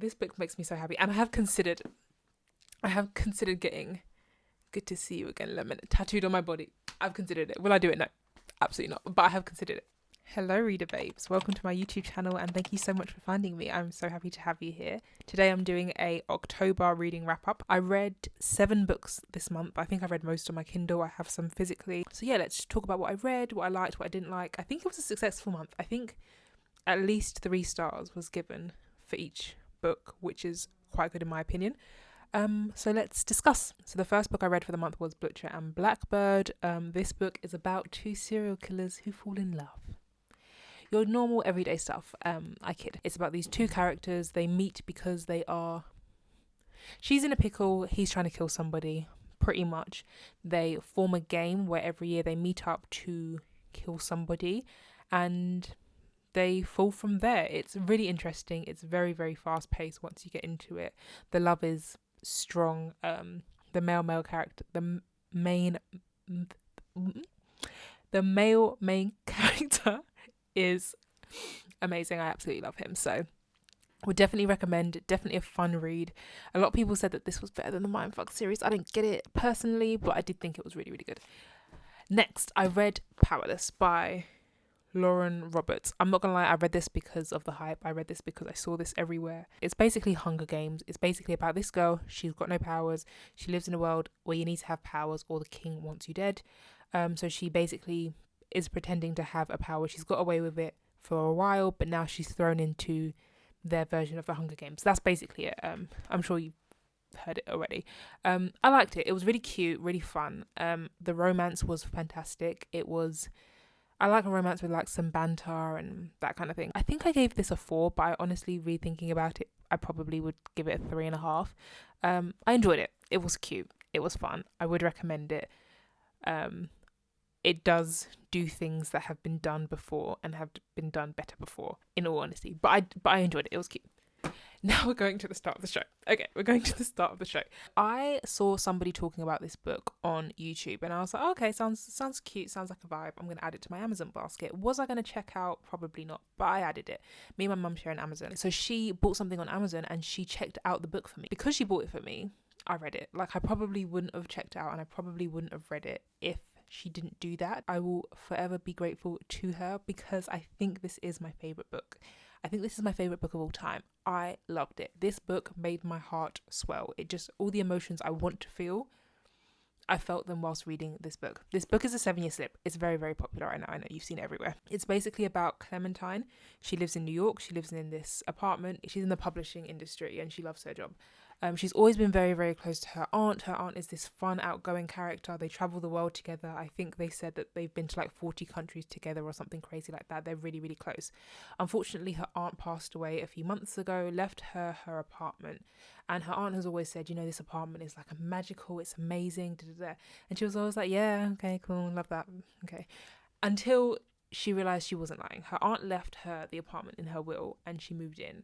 this book makes me so happy, and I have considered getting Good to See You Again Lemon tattooed on my body. I've considered it. Will I do it? No, absolutely not. But I have considered it. Hello, reader babes. Welcome to my YouTube channel, and thank you so much for finding me. I'm so happy to have you here. Today I'm doing a October reading wrap up. I read 7 books this month. I think I read most on my Kindle. I have some physically. So yeah, let's talk about what I read, what I liked, what I didn't like. I think it was a successful month. I think at least 3 stars was given for each book, which is quite good in my opinion. So let's discuss. So the first book I read for the month was Butcher and Blackbird. This book is about 2 serial killers who fall in love. Your normal everyday stuff. I kid. It's about these 2 characters. They meet because she's in a pickle, he's trying to kill somebody, pretty much. They form a game where every year they meet up to kill somebody, and they fall from there. It's really interesting. It's very, very fast paced once you get into it. The love is strong. The male character, the male main character is amazing. I absolutely love him. So would definitely recommend. Definitely a fun read. A lot of people said that this was better than the Mindfuck series. I didn't get it personally, but I did think it was really, really good. Next, I read Powerless by Lauren Roberts. I'm not gonna lie, I read this because of the hype. I read this because I saw this everywhere. It's basically Hunger Games. It's basically about this girl. She's got no powers. She lives in a world where you need to have powers or the king wants you dead. So she basically is pretending to have a power. She's got away with it for a while, but now she's thrown into their version of the Hunger Games. That's basically it. I'm sure you've heard it already. I liked it. It was really cute, really fun. The romance was fantastic. I like a romance with like some banter and that kind of thing. I think I gave this a 4, but I honestly, rethinking about it, I probably would give it a 3.5. I enjoyed it. It was cute. It was fun. I would recommend it. It does do things that have been done before and have been done better before, in all honesty. But I enjoyed it. It was cute. Now we're going to the start of the show. Okay, we're going to the start of the show. I saw somebody talking about this book on YouTube, and I was like, okay, sounds cute, sounds like a vibe. I'm going to add it to my Amazon basket. Was I going to check out? Probably not, but I added it. Me and my mum share an Amazon. So she bought something on Amazon, and she checked out the book for me. Because she bought it for me, I read it. Like, I probably wouldn't have checked out, and I probably wouldn't have read it if she didn't do that. I will forever be grateful to her because I think this is my favourite book. I think this is my favourite book of all time. I loved it. This book made my heart swell. It just, all the emotions I want to feel, I felt them whilst reading this book. This book is a 7-year slip. It's very, very popular right now. I know you've seen it everywhere. It's basically about Clementine. She lives in New York. She lives in this apartment. She's in the publishing industry and she loves her job. She's always been very, very close to her aunt. Her aunt is this fun, outgoing character. They travel the world together. I think they said that they've been to like 40 countries together or something crazy like that. They're really, really close. Unfortunately, her aunt passed away a few months ago, left her apartment. And her aunt has always said, you know, this apartment is like a magical, it's amazing. And she was always like, yeah, okay, cool, love that. Okay. Until she realised she wasn't lying. Her aunt left her the apartment in her will and she moved in.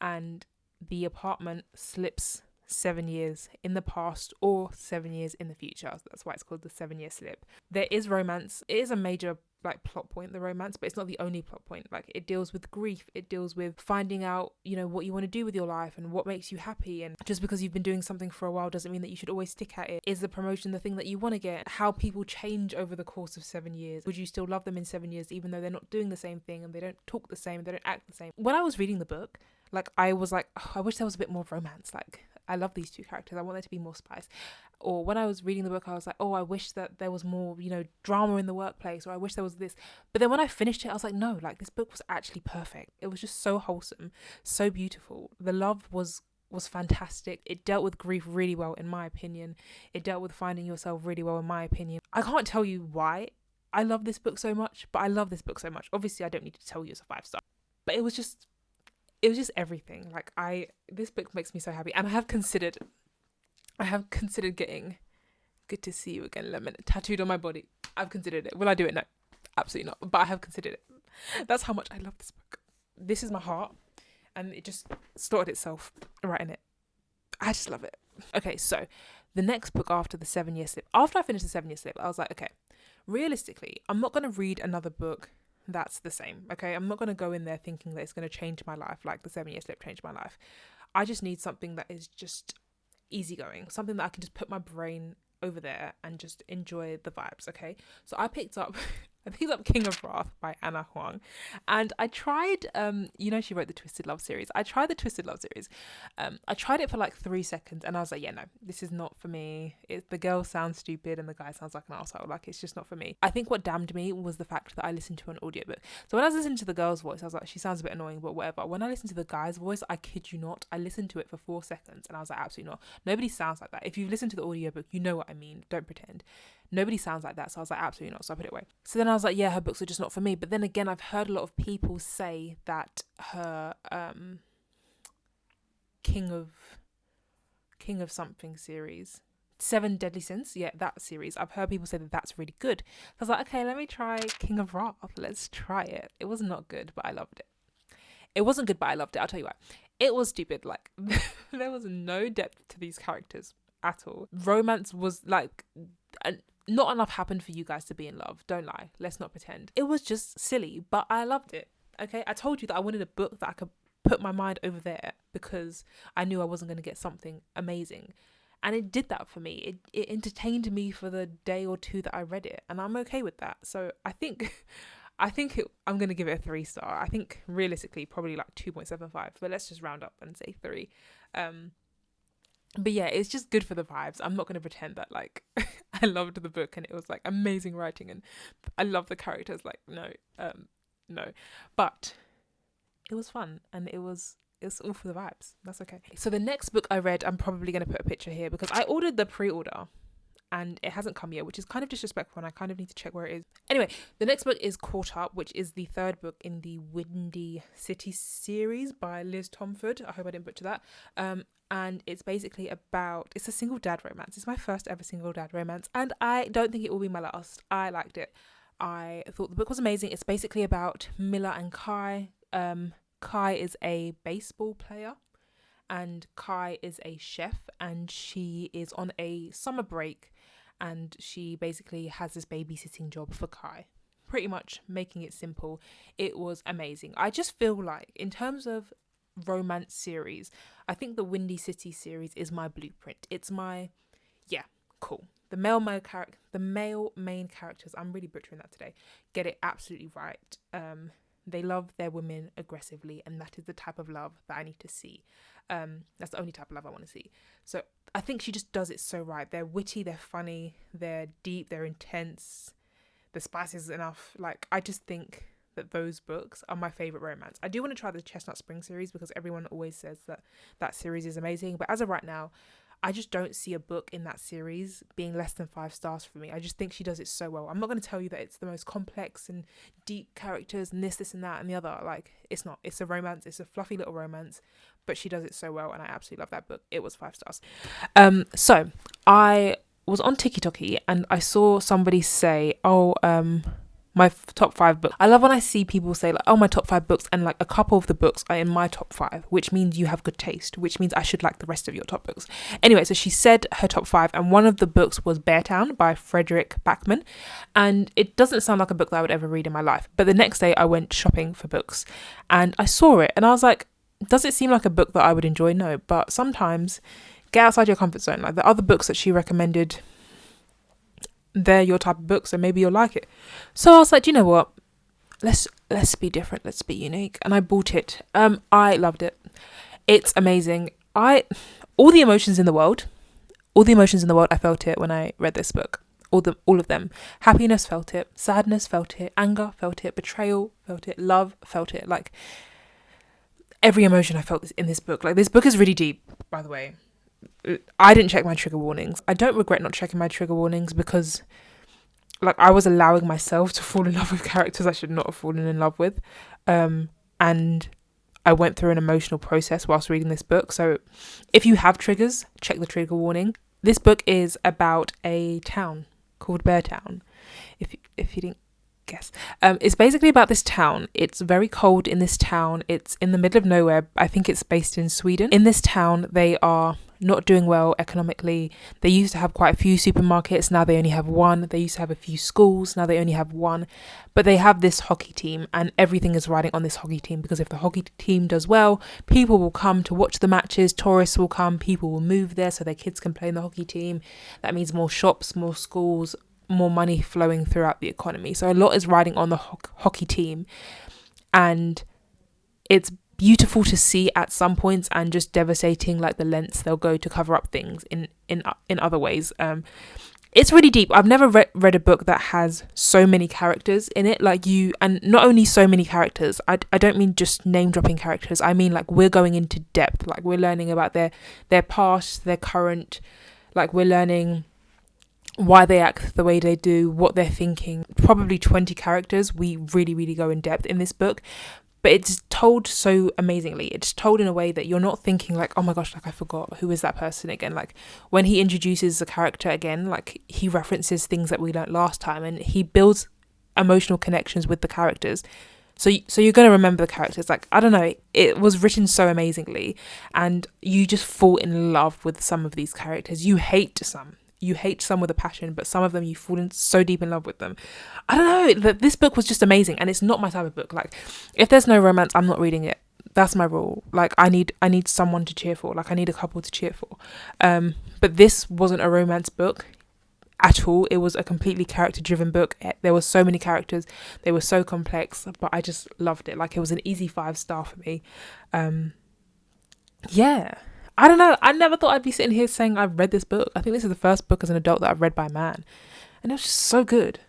And the apartment slips 7 years in the past or 7 years in the future. So that's why it's called the 7-year slip. There is romance. It is a major like plot point, the romance, but it's not the only plot point. Like, it deals with grief. It deals with finding out, you know, what you want to do with your life and what makes you happy. And just because you've been doing something for a while doesn't mean that you should always stick at it. Is the promotion the thing that you want to get? How people change over the course of 7 years. Would you still love them in 7 years even though they're not doing the same thing and they don't talk the same, they don't act the same? When I was reading the book, like, I was like, oh, I wish there was a bit more romance. Like, I love these 2 characters. I want there to be more spice. Or when I was reading the book, I was like, oh, I wish that there was more, you know, drama in the workplace, or I wish there was this. But then when I finished it, I was like, no, like, this book was actually perfect. It was just so wholesome, so beautiful. The love was fantastic. It dealt with grief really well, in my opinion. It dealt with finding yourself really well, in my opinion. I can't tell you why I love this book so much, but I love this book so much. Obviously, I don't need to tell you it's a 5-star. But it was just everything. Like, this book makes me so happy. And I have considered getting Good to See You Again Lemon tattooed on my body. I've considered it. Will I do it? No, absolutely not. But I have considered it. That's how much I love this book. This is my heart. And it just started itself right in it. I just love it. Okay, so the next book after the 7-year slip. After I finished the 7-year slip, I was like, okay, realistically, I'm not going to read another book that's the same. Okay, I'm not going to go in there thinking that it's going to change my life like the 7-year slip changed my life. I just need something that is just easygoing, something that I can just put my brain over there and just enjoy the vibes. Okay, so I picked up King of Wrath by Anna Huang, and I tried she wrote the Twisted Love series. I tried the Twisted Love series. I tried it for like 3 seconds and I was like, yeah, no, this is not for me. The girl sounds stupid and the guy sounds like an asshole. Like, it's just not for me. I think what damned me was the fact that I listened to an audiobook. So when I was listening to the girl's voice, I was like, she sounds a bit annoying, but whatever. When I listened to the guy's voice, I kid you not, I listened to it for 4 seconds and I was like, absolutely not. Nobody sounds like that. If you've listened to the audiobook, you know what I mean. Don't pretend. Nobody sounds like that. So I was like, absolutely not. So I put it away. So then I was like, yeah, her books are just not for me. But then again, I've heard a lot of people say that her King of something series, 7 Deadly Sins, yeah, that series, I've heard people say that that's really good. So I was like, okay, let me try King of Wrath. Let's try it. It was not good, but I loved it. It wasn't good, but I loved it. I'll tell you why. It was stupid. Like, there was no depth to these characters at all. Romance was like... not enough happened for you guys to be in love. Don't lie. Let's not pretend. It was just silly, but I loved it. Okay, I told you that I wanted a book that I could put my mind over there because I knew I wasn't going to get something amazing. And it did that for me. It entertained me for the day or two that I read it, and I'm okay with that. So I think I'm going to give it a 3-star. I think realistically probably like 2.75, but let's just round up and say 3. But yeah, it's just good for the vibes. I'm not going to pretend that like I loved the book and it was like amazing writing and I love the characters. Like, no. But it was fun and it's all for the vibes. That's okay. So the next book I read, I'm probably going to put a picture here because I ordered the pre-order and it hasn't come yet, which is kind of disrespectful and I kind of need to check where it is. Anyway, the next book is Caught Up, which is the 3rd book in the Windy City series by Liz Tomford. I hope I didn't butcher that. And it's basically it's a single dad romance. It's my first ever single dad romance and I don't think it will be my last. I liked it. I thought the book was amazing. It's basically about Mila and Kai. Kai is a baseball player and Kai is a chef and she is on a summer break and she basically has this babysitting job for Kai. Pretty much making it simple. It was amazing. I just feel like in terms of romance series, I think the Windy City series is my blueprint. It's my, yeah, cool. The male main characters, I'm really butchering that today, get it absolutely right. They love their women aggressively and that is the type of love that I need to see. That's the only type of love I want to see. So I think she just does it so right. They're witty, they're funny, they're deep, they're intense. The spice is enough. Like, I just think that those books are my favorite romance. I do want to try the Chestnut Spring series because everyone always says that series is amazing. But as of right now, I just don't see a book in that series being less than 5 stars for me. I just think she does it so well. I'm not going to tell you that it's the most complex and deep characters and this and that and the other. Like, it's not. It's a romance. It's a fluffy little romance, but she does it so well and I absolutely love that book. It was 5 stars. So I was on TikTok and I saw somebody say, my top 5 books. I love when I see people say like, oh, my top 5 books, and like a couple of the books are in my top 5, which means you have good taste, which means I should like the rest of your top books. Anyway, so she said her top 5 and one of the books was Beartown by Frederick Backman, and it doesn't sound like a book that I would ever read in my life. But the next day I went shopping for books and I saw it and I was like, does it seem like a book that I would enjoy? No, but sometimes get outside your comfort zone. Like the other books that she recommended, they're your type of book, so maybe you'll like it. So I was like, you know what, let's be different, let's be unique, and I bought it. I loved it. It's amazing. All the emotions in the world, I felt it when I read this book. All of them. Happiness, felt it. Sadness, felt it. Anger, felt it. Betrayal, felt it. Love, felt it. Like every emotion I felt in this book. Like, this book is really deep, by the way. I didn't check my trigger warnings. I don't regret not checking my trigger warnings because like I was allowing myself to fall in love with characters I should not have fallen in love with. And I went through an emotional process whilst reading this book. So if you have triggers, check the trigger warning. This book is about a town called Beartown. If you didn't guess. It's basically about this town. It's very cold in this town. It's in the middle of nowhere. I think it's based in Sweden. In this town, they are not doing well economically. They used to have quite a few supermarkets. Now they only have one. They used to have a few schools. Now they only have one. But they have this hockey team, and everything is riding on this hockey team, because if the hockey team does well, people will come to watch the matches. Tourists will come. People will move there so their kids can play in the hockey team. That means more shops, more schools, more money flowing throughout the economy. So a lot is riding on the hockey team, and it's beautiful to see at some points, and just devastating, like the lengths they'll go to cover up things in other ways. It's really deep. I've never read a book that has so many characters in it, like you, and not only so many characters, I don't mean just name dropping characters. I mean, like, we're going into depth, like we're learning about their past, their current, like we're learning why they act the way they do, what they're thinking. Probably 20 characters. We really, really go in depth in this book. But it's told so amazingly. It's told in a way that you're not thinking like, oh my gosh, like I forgot, who is that person again? Like when he introduces a character again, like he references things that we learned last time, and he builds emotional connections with the characters. So you're going to remember the characters. Like, I don't know, it was written so amazingly, and you just fall in love with some of these characters. You hate some with a passion, but some of them you fall in so deep in love with them. I don't know, that this book was just amazing, and it's not my type of book. Like, if there's no romance, I'm not reading it. That's my rule. Like, I need someone to cheer for. Like, I need a couple to cheer for. But this wasn't a romance book at all. It was a completely character-driven book. There were so many characters. They were so complex, but I just loved it. Like, it was an easy 5-star for me. Yeah. I don't know. I never thought I'd be sitting here saying I've read this book. I think this is the first book as an adult that I've read by a man. And it was just so good.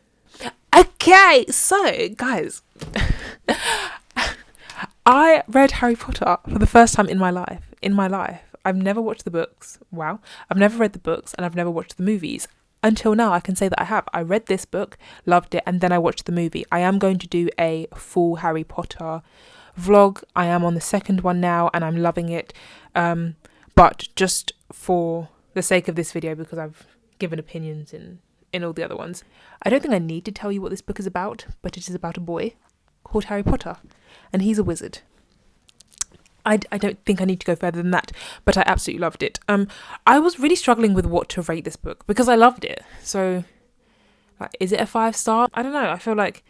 Okay, so, guys. I read Harry Potter for the first time in my life. I've never watched the books. Wow. I've never read the books, and I've never watched the movies. Until now, I can say that I have. I read this book, loved it, and then I watched the movie. I am going to do a full Harry Potter vlog. I am on the second one now, and I'm loving it. But just for the sake of this video, because I've given opinions in all the other ones, I don't think I need to tell you what this book is about, but it is about a boy called Harry Potter, and he's a wizard. I don't think I need to go further than that, but I absolutely loved it. I was really struggling with what to rate this book, because I loved it. So, like, is it a 5-star? I don't know. I feel like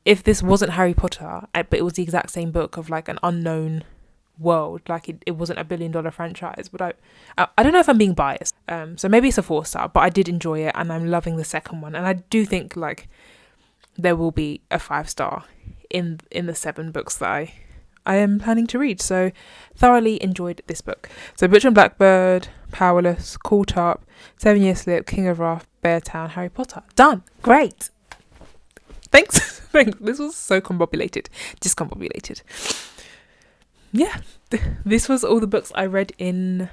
if this wasn't Harry Potter, but it was the exact same book of like an unknown world, like it wasn't a $1 billion franchise, but I don't know if I'm being biased, so maybe it's a 4-star, but I did enjoy it, and I'm loving the second one, and I do think like there will be a 5-star in the 7 books that I am planning to read. So thoroughly enjoyed this book. So Butcher and Blackbird, Powerless, Caught Up, 7 Year Slip, King of Wrath, Beartown, Harry Potter. Done. Great. Thanks. This was so discombobulated. Yeah, this was all the books I read in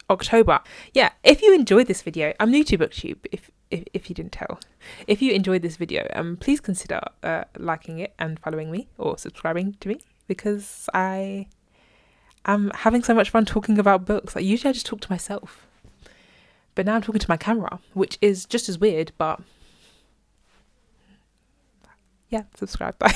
October. Yeah, if you enjoyed this video, I'm new to BookTube, if you didn't tell. If you enjoyed this video, please consider liking it and following me or subscribing to me, because I am having so much fun talking about books. Like, usually I just talk to myself, but now I'm talking to my camera, which is just as weird, but yeah, subscribe, bye.